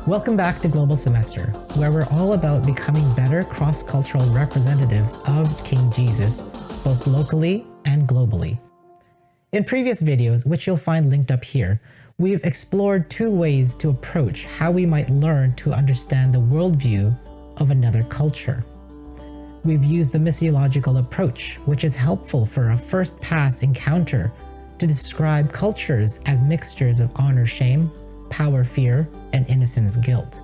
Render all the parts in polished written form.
Welcome back to Global Semester, where we're all about becoming better cross-cultural representatives of King Jesus, both locally and globally. In previous videos, which you'll find linked up here, we've explored two ways to approach how we might learn to understand the worldview of another culture. We've used the missiological approach, which is helpful for a first-pass encounter to describe cultures as mixtures of honor-shame, power-fear, and innocence-guilt.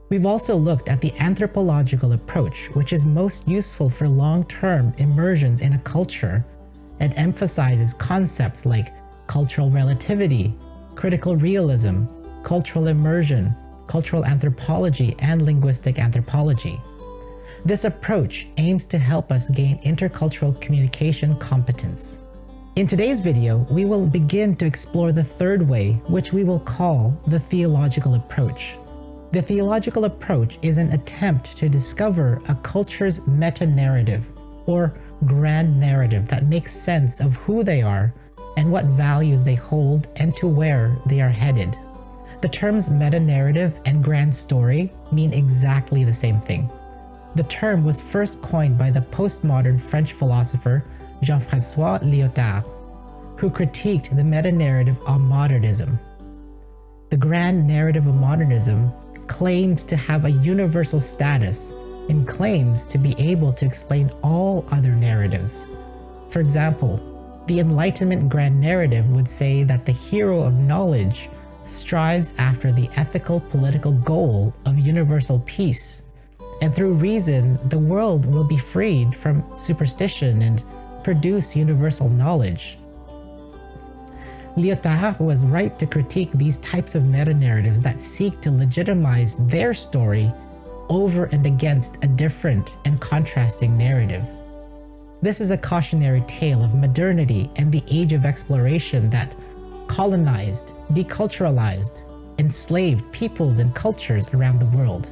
We've also looked at the anthropological approach, which is most useful for long-term immersions in a culture and emphasizes concepts like cultural relativity, critical realism, cultural immersion, cultural anthropology, and linguistic anthropology. This approach aims to help us gain intercultural communication competence. In today's video, we will begin to explore the third way, which we will call the theological approach. The theological approach is an attempt to discover a culture's meta-narrative, or grand narrative that makes sense of who they are and what values they hold and to where they are headed. The terms meta-narrative and grand story mean exactly the same thing. The term was first coined by the postmodern French philosopher Jean-François Lyotard, who critiqued the meta-narrative of modernism. The grand narrative of modernism claims to have a universal status and claims to be able to explain all other narratives. For example, the Enlightenment grand narrative would say that the hero of knowledge strives after the ethical political goal of universal peace, and through reason, the world will be freed from superstition and produce universal knowledge. Lyotard was right to critique these types of meta-narratives that seek to legitimize their story over and against a different and contrasting narrative. This is a cautionary tale of modernity and the age of exploration that colonized, deculturalized, enslaved peoples and cultures around the world.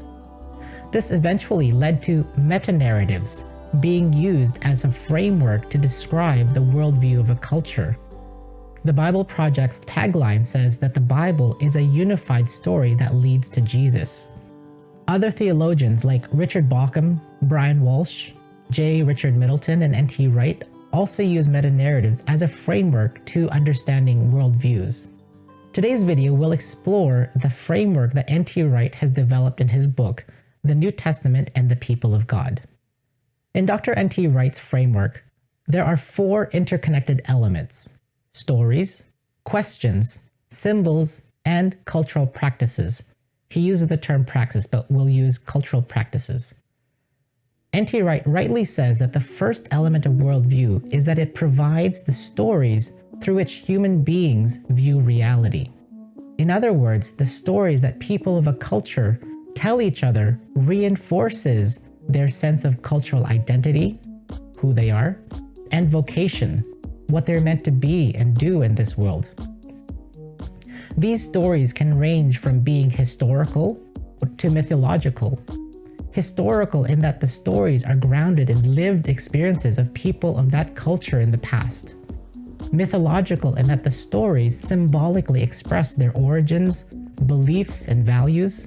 This eventually led to meta-narratives being used as a framework to describe the worldview of a culture. The Bible Project's tagline says that the Bible is a unified story that leads to Jesus. Other theologians like Richard Bauckham, Brian Walsh, J. Richard Middleton, and N.T. Wright also use meta-narratives as a framework to understanding worldviews. Today's video will explore the framework that N.T. Wright has developed in his book, The New Testament and the People of God. In Dr. N.T. Wright's framework, there are four interconnected elements: stories, questions, symbols, and cultural practices. He uses the term praxis, but we'll use cultural practices. N.T. Wright rightly says that the first element of worldview is that it provides the stories through which human beings view reality. In other words, the stories that people of a culture tell each other reinforces their sense of cultural identity, who they are, and vocation, what they're meant to be and do in this world. These stories can range from being historical to mythological. Historical in that the stories are grounded in lived experiences of people of that culture in the past. Mythological in that the stories symbolically express their origins, beliefs, and values,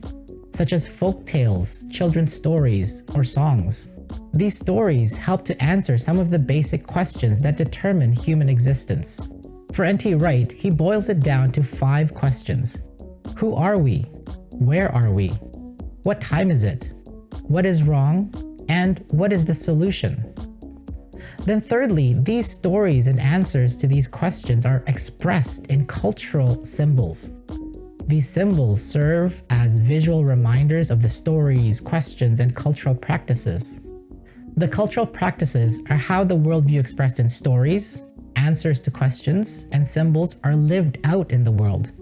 such as folk tales, children's stories, or songs. These stories help to answer some of the basic questions that determine human existence. For N.T. Wright, he boils it down to 5 questions. Who are we? Where are we? What time is it? What is wrong? And what is the solution? Then thirdly, these stories and answers to these questions are expressed in cultural symbols. These symbols serve as visual reminders of the stories, questions, and cultural practices. The cultural practices are how the worldview expressed in stories, answers to questions, and symbols are lived out in the world.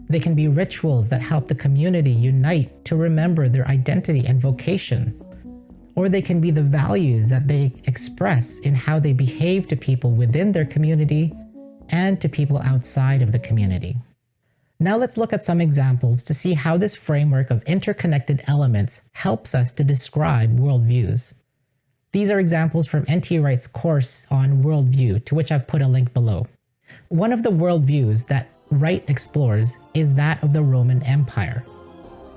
They can be rituals that help the community unite to remember their identity and vocation. Or they can be the values that they express in how they behave to people within their community and to people outside of the community. Now let's look at some examples to see how this framework of interconnected elements helps us to describe worldviews. These are examples from N.T. Wright's course on worldview, to which I've put a link below. One of the worldviews that Wright explores is that of the Roman Empire.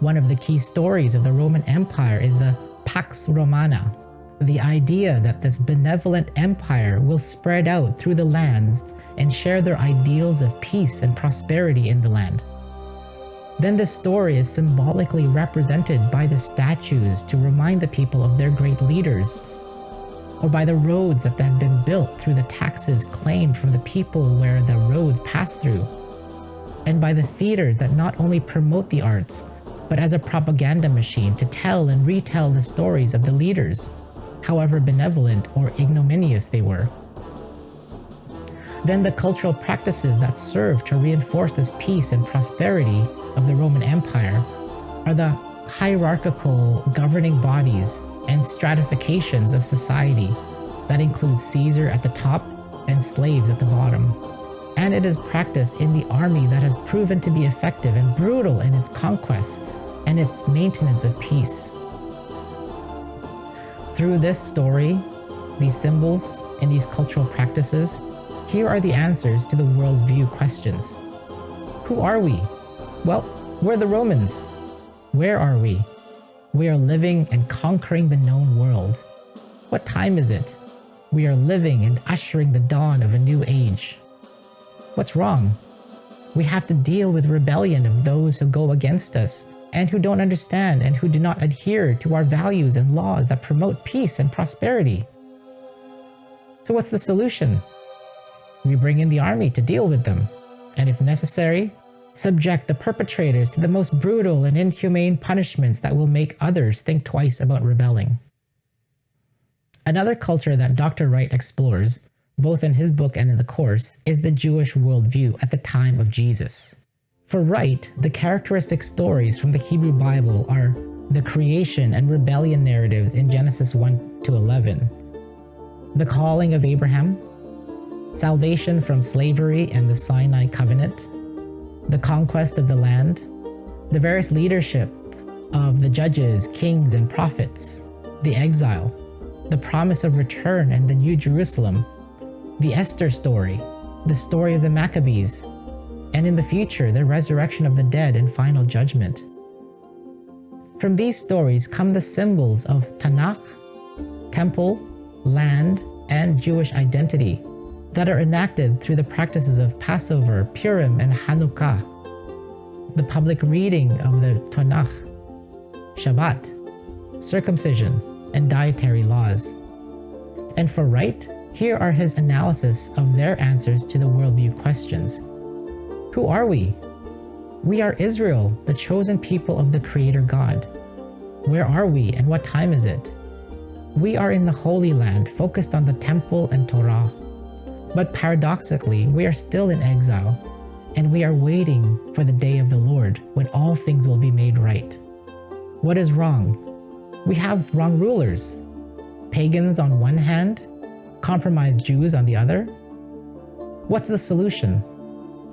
One of the key stories of the Roman Empire is the Pax Romana, the idea that this benevolent empire will spread out through the lands and share their ideals of peace and prosperity in the land. Then this story is symbolically represented by the statues to remind the people of their great leaders, or by the roads that have been built through the taxes claimed from the people where the roads pass through, and by the theaters that not only promote the arts, but as a propaganda machine to tell and retell the stories of the leaders, however benevolent or ignominious they were. Then the cultural practices that serve to reinforce this peace and prosperity of the Roman Empire are the hierarchical governing bodies and stratifications of society that include Caesar at the top and slaves at the bottom. And it is practiced in the army that has proven to be effective and brutal in its conquests and its maintenance of peace. Through this story, these symbols, and these cultural practices, here are the answers to the worldview questions. Who are we? Well, we're the Romans. Where are we? We are living and conquering the known world. What time is it? We are living and ushering the dawn of a new age. What's wrong? We have to deal with rebellion of those who go against us and who don't understand and who do not adhere to our values and laws that promote peace and prosperity. So what's the solution? We bring in the army to deal with them, and if necessary, subject the perpetrators to the most brutal and inhumane punishments that will make others think twice about rebelling. Another culture that Dr. Wright explores, both in his book and in the course, is the Jewish worldview at the time of Jesus. For Wright, the characteristic stories from the Hebrew Bible are the creation and rebellion narratives in Genesis 1 to 11, the calling of Abraham, salvation from slavery and the Sinai covenant, the conquest of the land, the various leadership of the judges, kings, and prophets, the exile, the promise of return and the New Jerusalem, the Esther story, the story of the Maccabees, and in the future, the resurrection of the dead and final judgment. From these stories come the symbols of Tanakh, temple, land, and Jewish identity that are enacted through the practices of Passover, Purim, and Hanukkah, the public reading of the Tanakh, Shabbat, circumcision, and dietary laws. And for Wright, here are his analysis of their answers to the worldview questions. Who are we? We are Israel, the chosen people of the Creator God. Where are we and what time is it? We are in the Holy Land, focused on the temple and Torah. But paradoxically, we are still in exile, and we are waiting for the day of the Lord, when all things will be made right. What is wrong? We have wrong rulers. Pagans on one hand, compromised Jews on the other. What's the solution?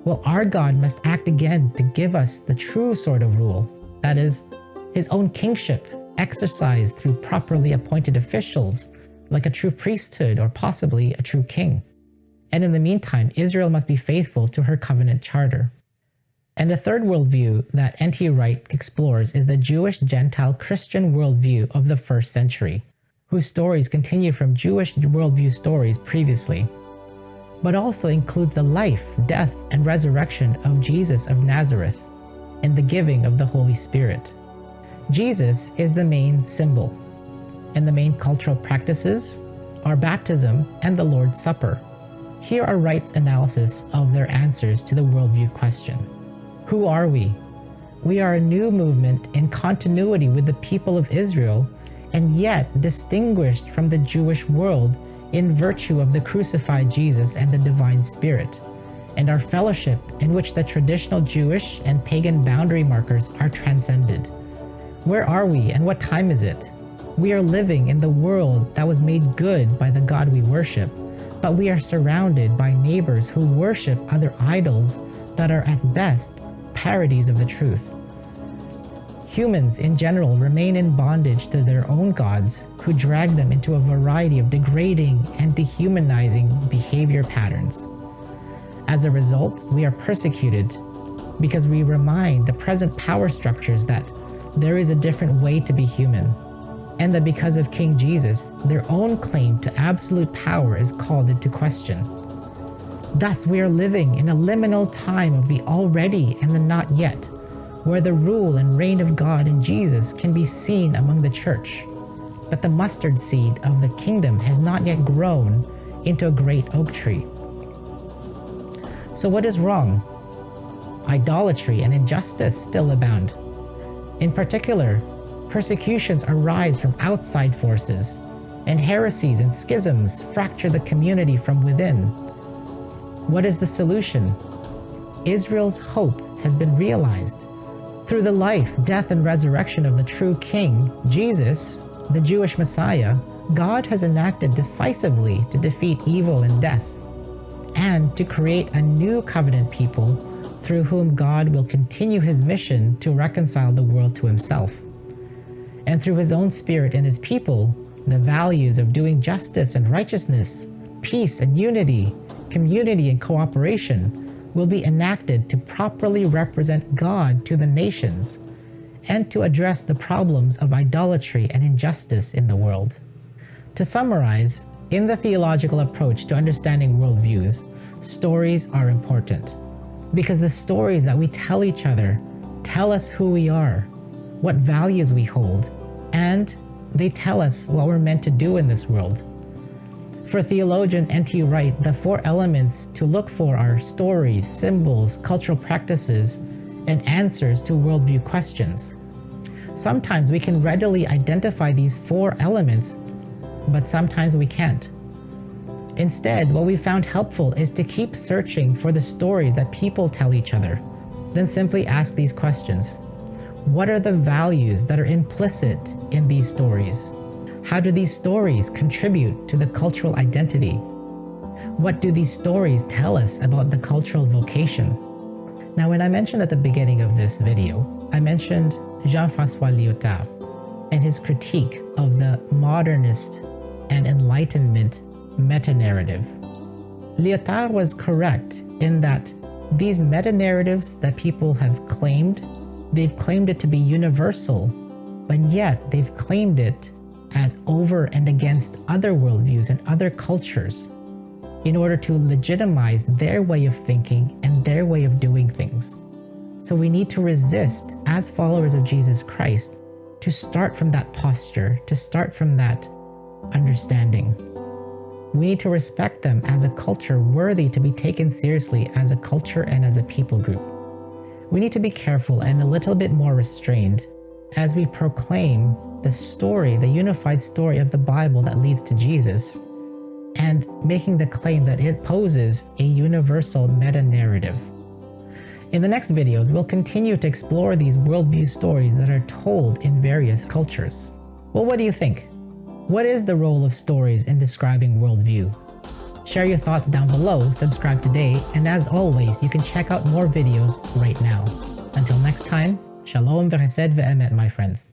Well, our God must act again to give us the true sort of rule, that is, his own kingship, exercised through properly appointed officials, like a true priesthood or possibly a true king. And in the meantime, Israel must be faithful to her covenant charter. And the third worldview that N.T. Wright explores is the Jewish Gentile Christian worldview of the first century, whose stories continue from Jewish worldview stories previously, but also includes the life, death, and resurrection of Jesus of Nazareth and the giving of the Holy Spirit. Jesus is the main symbol, and the main cultural practices are baptism and the Lord's Supper. Here are Wright's analysis of their answers to the worldview question. Who are we? We are a new movement in continuity with the people of Israel, and yet distinguished from the Jewish world in virtue of the crucified Jesus and the divine Spirit, and our fellowship in which the traditional Jewish and pagan boundary markers are transcended. Where are we and what time is it? We are living in the world that was made good by the God we worship, but we are surrounded by neighbors who worship other idols that are at best parodies of the truth. Humans in general remain in bondage to their own gods, who drag them into a variety of degrading and dehumanizing behavior patterns. As a result, we are persecuted because we remind the present power structures that there is a different way to be human, and that because of King Jesus, their own claim to absolute power is called into question. Thus, we are living in a liminal time of the already and the not yet, where the rule and reign of God in Jesus can be seen among the church, but the mustard seed of the kingdom has not yet grown into a great oak tree. So what is wrong? Idolatry and injustice still abound. In particular, persecutions arise from outside forces, and heresies and schisms fracture the community from within. What is the solution? Israel's hope has been realized. Through the life, death, and resurrection of the true King, Jesus, the Jewish Messiah, God has enacted decisively to defeat evil and death, and to create a new covenant people through whom God will continue his mission to reconcile the world to himself. And through his own Spirit and his people, the values of doing justice and righteousness, peace and unity, community and cooperation will be enacted to properly represent God to the nations and to address the problems of idolatry and injustice in the world. To summarize, in the theological approach to understanding worldviews, stories are important, because the stories that we tell each other tell us who we are, what values we hold, and they tell us what we're meant to do in this world. For theologian N.T. Wright, the four elements to look for are stories, symbols, cultural practices, and answers to worldview questions. Sometimes we can readily identify these four elements, but sometimes we can't. Instead, what we found helpful is to keep searching for the stories that people tell each other, then simply ask these questions. What are the values that are implicit in these stories? How do these stories contribute to the cultural identity? What do these stories tell us about the cultural vocation? Now, when I mentioned at the beginning of this video, I mentioned Jean-François Lyotard and his critique of the modernist and Enlightenment meta-narrative. Lyotard was correct in that these meta-narratives that people have claimed, they've claimed it to be universal, but yet they've claimed it as over and against other worldviews and other cultures in order to legitimize their way of thinking and their way of doing things. So we need to resist, as followers of Jesus Christ, to start from that posture, to start from that understanding. We need to respect them as a culture worthy to be taken seriously as a culture and as a people group. We need to be careful and a little bit more restrained as we proclaim the story, the unified story of the Bible that leads to Jesus, and making the claim that it poses a universal meta-narrative. In the next videos, we'll continue to explore these worldview stories that are told in various cultures. Well, what do you think? What is the role of stories in describing worldview? Share your thoughts down below, subscribe today, and as always, you can check out more videos right now. Until next time, Shalom v'chesed ve'emet, my friends.